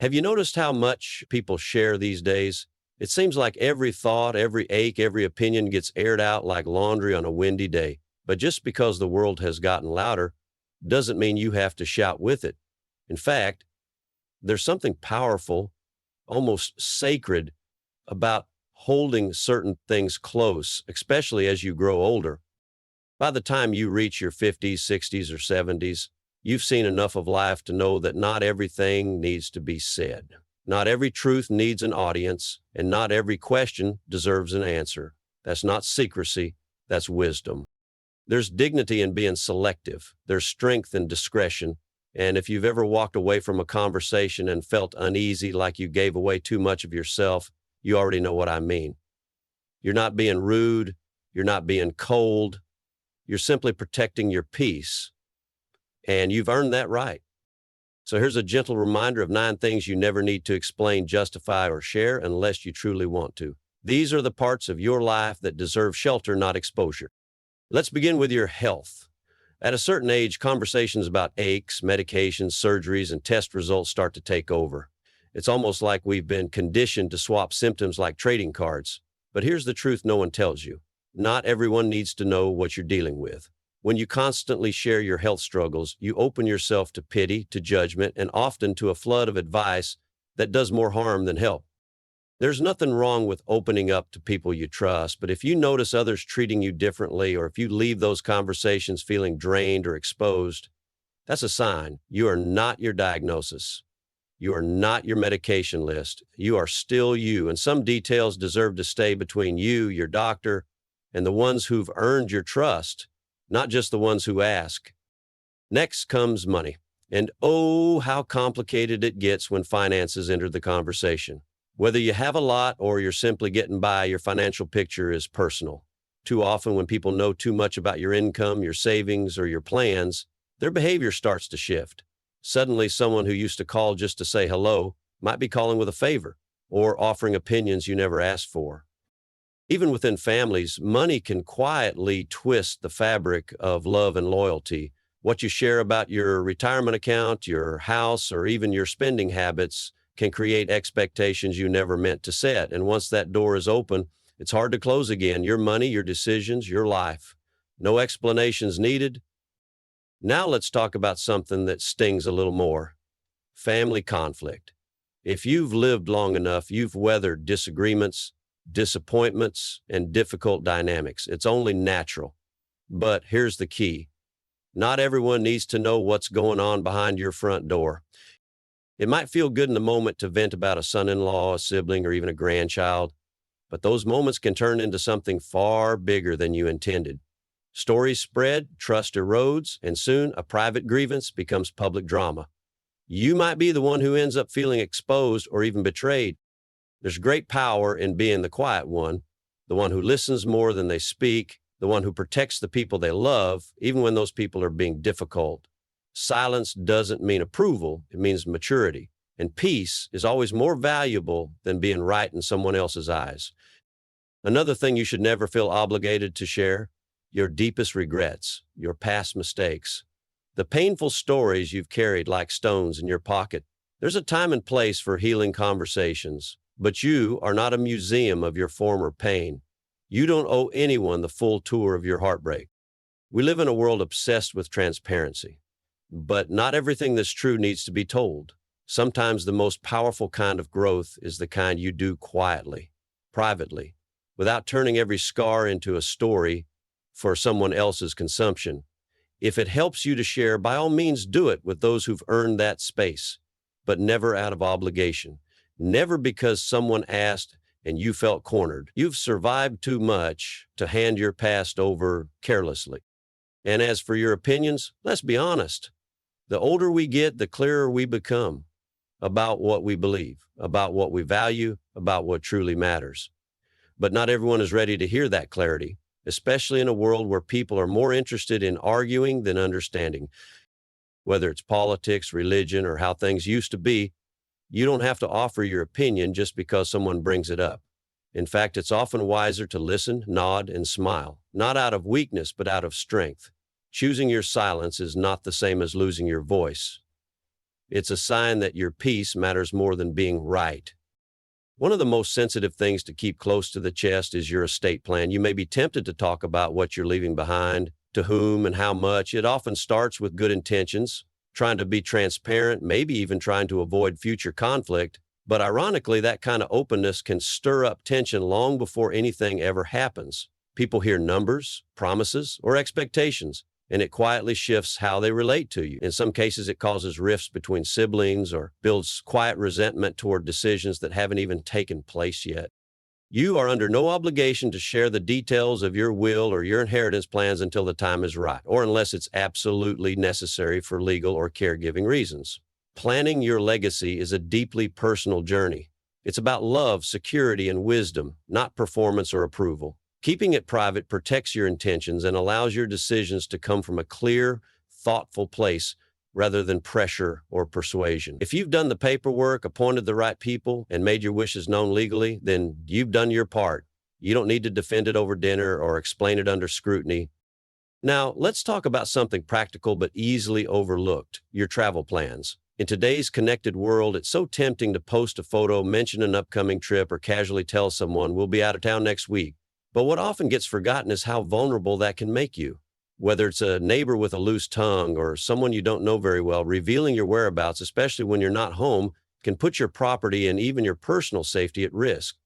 Have you noticed how much people share these days? It seems like every thought, every ache, every opinion gets aired out like laundry on a windy day. But just because the world has gotten louder doesn't mean you have to shout with it. In fact, there's something powerful, almost sacred, about holding certain things close, especially as you grow older. By the time you reach your 50s, 60s, or 70s, you've seen enough of life to know that not everything needs to be said. Not every truth needs an audience, and not every question deserves an answer. That's not secrecy, that's wisdom. There's dignity in being selective. There's strength in discretion. And if you've ever walked away from a conversation and felt uneasy, like you gave away too much of yourself, you already know what I mean. You're not being rude. You're not being cold. You're simply protecting your peace. And you've earned that right. So here's a gentle reminder of 9 things you never need to explain, justify, or share unless you truly want to. These are the parts of your life that deserve shelter, not exposure. Let's begin with your health. At a certain age, conversations about aches, medications, surgeries, and test results start to take over. It's almost like we've been conditioned to swap symptoms like trading cards. But here's the truth no one tells you. Not everyone needs to know what you're dealing with. When you constantly share your health struggles, you open yourself to pity, to judgment, and often to a flood of advice that does more harm than help. There's nothing wrong with opening up to people you trust, but if you notice others treating you differently, or if you leave those conversations feeling drained or exposed, that's a sign you are not your diagnosis. You are not your medication list. You are still you, and some details deserve to stay between you, your doctor, and the ones who've earned your trust, not just the ones who ask. Next comes money. And oh, how complicated it gets when finances enter the conversation. Whether you have a lot or you're simply getting by, your financial picture is personal. Too often when people know too much about your income, your savings, or your plans, their behavior starts to shift. Suddenly, someone who used to call just to say hello might be calling with a favor or offering opinions you never asked for. Even within families, money can quietly twist the fabric of love and loyalty. What you share about your retirement account, your house, or even your spending habits can create expectations you never meant to set. And once that door is open, it's hard to close again. Your money, your decisions, your life. No explanations needed. Now let's talk about something that stings a little more. Family conflict. If you've lived long enough, you've weathered disagreements, disappointments, and difficult dynamics. It's only natural. But here's the key. Not everyone needs to know what's going on behind your front door. It might feel good in the moment to vent about a son-in-law, a sibling, or even a grandchild, but those moments can turn into something far bigger than you intended. Stories spread, trust erodes, and soon a private grievance becomes public drama. You might be the one who ends up feeling exposed or even betrayed. There's great power in being the quiet one, the one who listens more than they speak, the one who protects the people they love, even when those people are being difficult. Silence doesn't mean approval, it means maturity. And peace is always more valuable than being right in someone else's eyes. Another thing you should never feel obligated to share: your deepest regrets, your past mistakes, the painful stories you've carried like stones in your pocket. There's a time and place for healing conversations, but you are not a museum of your former pain. You don't owe anyone the full tour of your heartbreak. We live in a world obsessed with transparency, but not everything that's true needs to be told. Sometimes the most powerful kind of growth is the kind you do quietly, privately, without turning every scar into a story for someone else's consumption. If it helps you to share, by all means do it with those who've earned that space, but never out of obligation. Never because someone asked and you felt cornered. You've survived too much to hand your past over carelessly. And as for your opinions, let's be honest. The older we get, the clearer we become about what we believe, about what we value, about what truly matters. But not everyone is ready to hear that clarity, especially in a world where people are more interested in arguing than understanding. Whether it's politics, religion, or how things used to be, you don't have to offer your opinion just because someone brings it up. In fact, it's often wiser to listen, nod, and smile, not out of weakness, but out of strength. Choosing your silence is not the same as losing your voice. It's a sign that your peace matters more than being right. One of the most sensitive things to keep close to the chest is your estate plan. You may be tempted to talk about what you're leaving behind, to whom and how much. It often starts with good intentions, trying to be transparent, maybe even trying to avoid future conflict. But ironically, that kind of openness can stir up tension long before anything ever happens. People hear numbers, promises, or expectations, and it quietly shifts how they relate to you. In some cases, it causes rifts between siblings or builds quiet resentment toward decisions that haven't even taken place yet. You are under no obligation to share the details of your will or your inheritance plans until the time is right, or unless it's absolutely necessary for legal or caregiving reasons. Planning your legacy is a deeply personal journey. It's about love, security, and wisdom, not performance or approval. Keeping it private protects your intentions and allows your decisions to come from a clear, thoughtful place rather than pressure or persuasion. If you've done the paperwork, appointed the right people, and made your wishes known legally, then you've done your part. You don't need to defend it over dinner or explain it under scrutiny. Now, let's talk about something practical but easily overlooked: your travel plans. In today's connected world, it's so tempting to post a photo, mention an upcoming trip, or casually tell someone we'll be out of town next week. But what often gets forgotten is how vulnerable that can make you. Whether it's a neighbor with a loose tongue or someone you don't know very well, revealing your whereabouts, especially when you're not home, can put your property and even your personal safety at risk.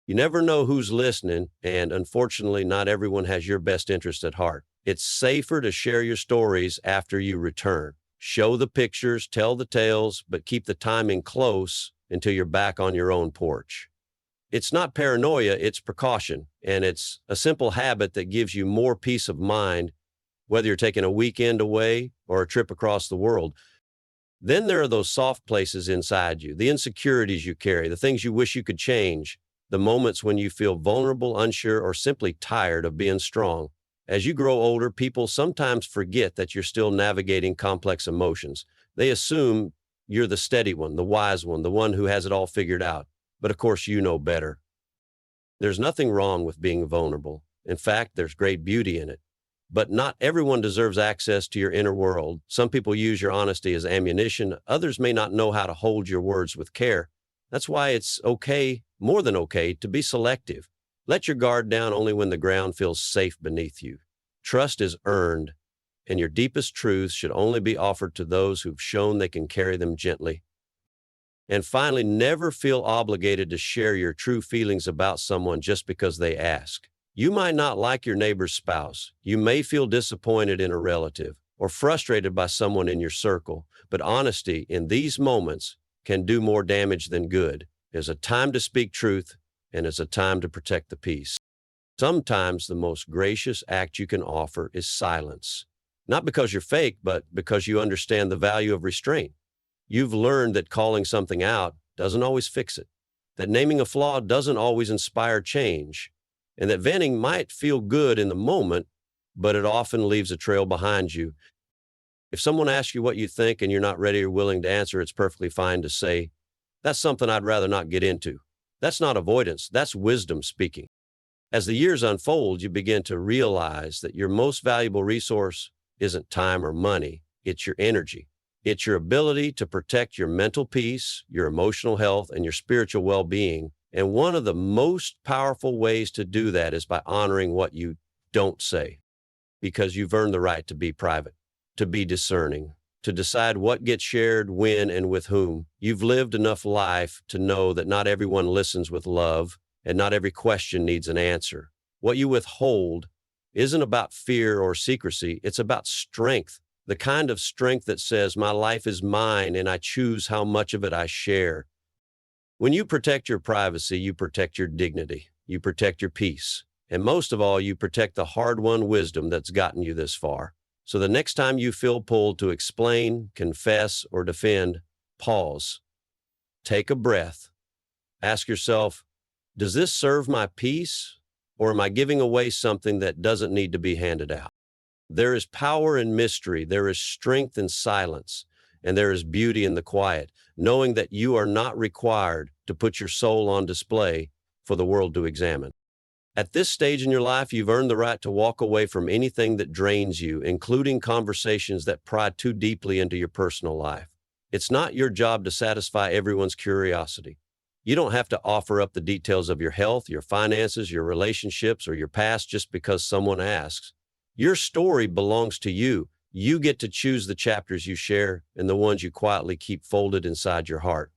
You never know who's listening, and unfortunately, not everyone has your best interest at heart. It's safer to share your stories after you return. Show the pictures, tell the tales, but keep the timing close until you're back on your own porch. It's not paranoia, it's precaution, and it's a simple habit that gives you more peace of mind, whether you're taking a weekend away or a trip across the world. Then there are those soft places inside you, the insecurities you carry, the things you wish you could change, the moments when you feel vulnerable, unsure, or simply tired of being strong. As you grow older, people sometimes forget that you're still navigating complex emotions. They assume you're the steady one, the wise one, the one who has it all figured out. But of course, you know better. There's nothing wrong with being vulnerable. In fact, there's great beauty in it. But not everyone deserves access to your inner world. Some people use your honesty as ammunition. Others may not know how to hold your words with care. That's why it's okay, more than okay, to be selective. Let your guard down only when the ground feels safe beneath you. Trust is earned, and your deepest truths should only be offered to those who've shown they can carry them gently. And finally, never feel obligated to share your true feelings about someone just because they ask. You might not like your neighbor's spouse. You may feel disappointed in a relative or frustrated by someone in your circle, but honesty in these moments can do more damage than good. There's a time to speak truth, and there's a time to protect the peace. Sometimes the most gracious act you can offer is silence. Not because you're fake, but because you understand the value of restraint. You've learned that calling something out doesn't always fix it, that naming a flaw doesn't always inspire change, and that venting might feel good in the moment, but it often leaves a trail behind you. If someone asks you what you think and you're not ready or willing to answer, it's perfectly fine to say, "That's something I'd rather not get into." That's not avoidance, that's wisdom speaking. As the years unfold, you begin to realize that your most valuable resource isn't time or money, it's your energy. It's your ability to protect your mental peace, your emotional health, and your spiritual well-being. And one of the most powerful ways to do that is by honoring what you don't say, because you've earned the right to be private, to be discerning, to decide what gets shared, when, and with whom. You've lived enough life to know that not everyone listens with love, and not every question needs an answer. What you withhold isn't about fear or secrecy, it's about strength. The kind of strength that says, my life is mine and I choose how much of it I share. When you protect your privacy, you protect your dignity, you protect your peace, and most of all, you protect the hard-won wisdom that's gotten you this far. So the next time you feel pulled to explain, confess, or defend, pause. Take a breath. Ask yourself, does this serve my peace, or am I giving away something that doesn't need to be handed out? There is power in mystery, there is strength in silence, and there is beauty in the quiet, knowing that you are not required to put your soul on display for the world to examine. At this stage in your life, you've earned the right to walk away from anything that drains you, including conversations that pry too deeply into your personal life. It's not your job to satisfy everyone's curiosity. You don't have to offer up the details of your health, your finances, your relationships, or your past just because someone asks. Your story belongs to you. You get to choose the chapters you share and the ones you quietly keep folded inside your heart.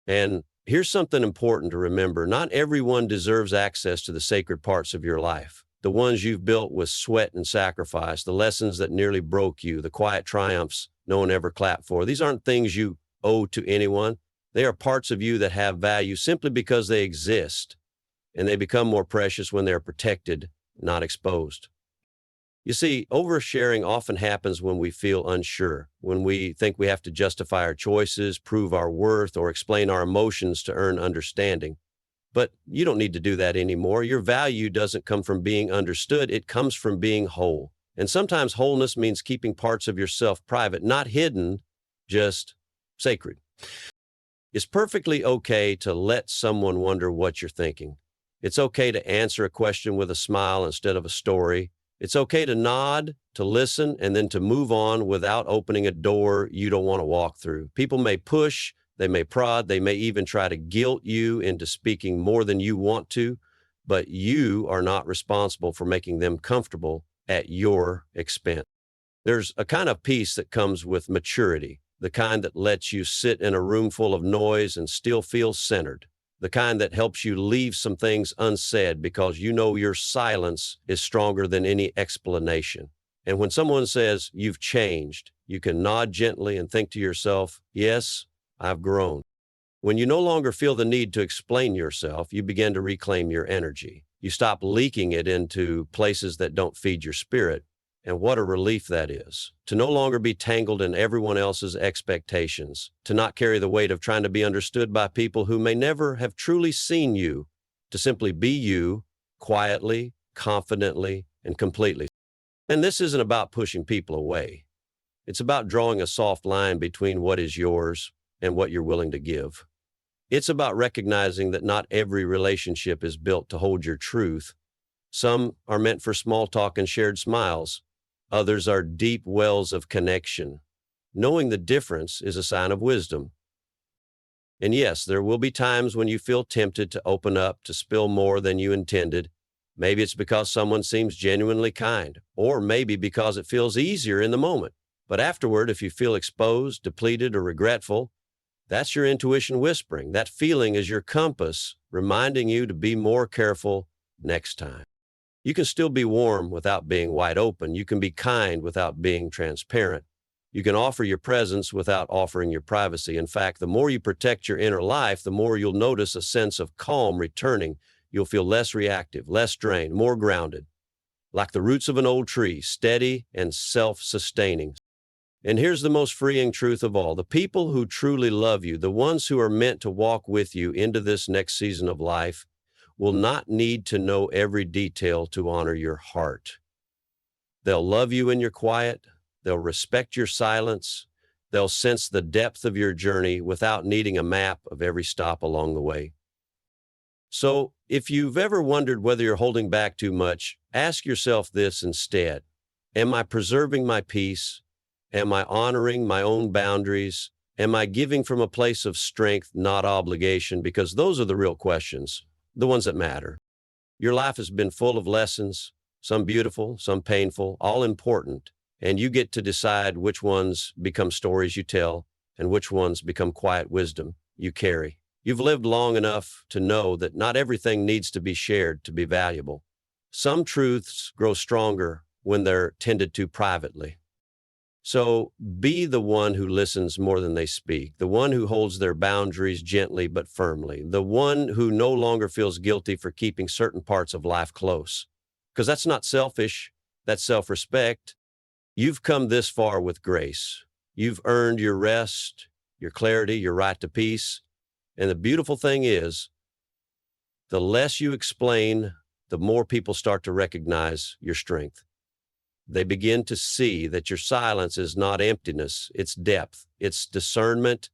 And here's something important to remember. Not everyone deserves access to the sacred parts of your life. The ones you've built with sweat and sacrifice, the lessons that nearly broke you, the quiet triumphs no one ever clapped for. These aren't things you owe to anyone. They are parts of you that have value simply because they exist, and they become more precious when they're protected, not exposed. You see, oversharing often happens when we feel unsure, when we think we have to justify our choices, prove our worth, or explain our emotions to earn understanding. But you don't need to do that anymore. Your value doesn't come from being understood, it comes from being whole. And sometimes wholeness means keeping parts of yourself private, not hidden, just sacred. It's perfectly okay to let someone wonder what you're thinking. It's okay to answer a question with a smile instead of a story. It's okay to nod, to listen, and then to move on without opening a door you don't want to walk through. People may push, they may prod, they may even try to guilt you into speaking more than you want to, but you are not responsible for making them comfortable at your expense. There's a kind of peace that comes with maturity, the kind that lets you sit in a room full of noise and still feel centered, the kind that helps you leave some things unsaid because you know your silence is stronger than any explanation. And when someone says, "You've changed," you can nod gently and think to yourself, "Yes, I've grown." When you no longer feel the need to explain yourself, you begin to reclaim your energy. You stop leaking it into places that don't feed your spirit. And what a relief that is, to no longer be tangled in everyone else's expectations, to not carry the weight of trying to be understood by people who may never have truly seen you, to simply be you, quietly, confidently, and completely. And this isn't about pushing people away. It's about drawing a soft line between what is yours and what you're willing to give. It's about recognizing that not every relationship is built to hold your truth. Some are meant for small talk and shared smiles. Others are deep wells of connection. Knowing the difference is a sign of wisdom. And yes, there will be times when you feel tempted to open up, to spill more than you intended. Maybe it's because someone seems genuinely kind, or maybe because it feels easier in the moment. But afterward, if you feel exposed, depleted, or regretful, that's your intuition whispering. That feeling is your compass, reminding you to be more careful next time. You can still be warm without being wide open. You can be kind without being transparent. You can offer your presence without offering your privacy. In fact, the more you protect your inner life, the more you'll notice a sense of calm returning. You'll feel less reactive, less drained, more grounded, like the roots of an old tree, steady and self-sustaining. And here's the most freeing truth of all. The people who truly love you, the ones who are meant to walk with you into this next season of life, will not need to know every detail to honor your heart. They'll love you in your quiet. They'll respect your silence. They'll sense the depth of your journey without needing a map of every stop along the way. So if you've ever wondered whether you're holding back too much, ask yourself this instead. Am I preserving my peace? Am I honoring my own boundaries? Am I giving from a place of strength, not obligation? Because those are the real questions, the ones that matter. Your life has been full of lessons, some beautiful, some painful, all important, and you get to decide which ones become stories you tell and which ones become quiet wisdom you carry. You've lived long enough to know that not everything needs to be shared to be valuable. Some truths grow stronger when they're tended to privately. So be the one who listens more than they speak, the one who holds their boundaries gently but firmly, the one who no longer feels guilty for keeping certain parts of life close. Because that's not selfish, that's self-respect. You've come this far with grace. You've earned your rest, your clarity, your right to peace. And the beautiful thing is, the less you explain, the more people start to recognize your strength. They begin to see that your silence is not emptiness, it's depth, it's discernment,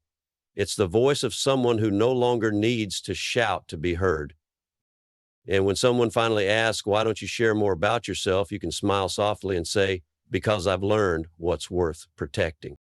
it's the voice of someone who no longer needs to shout to be heard. And when someone finally asks, "Why don't you share more about yourself?" you can smile softly and say, "Because I've learned what's worth protecting."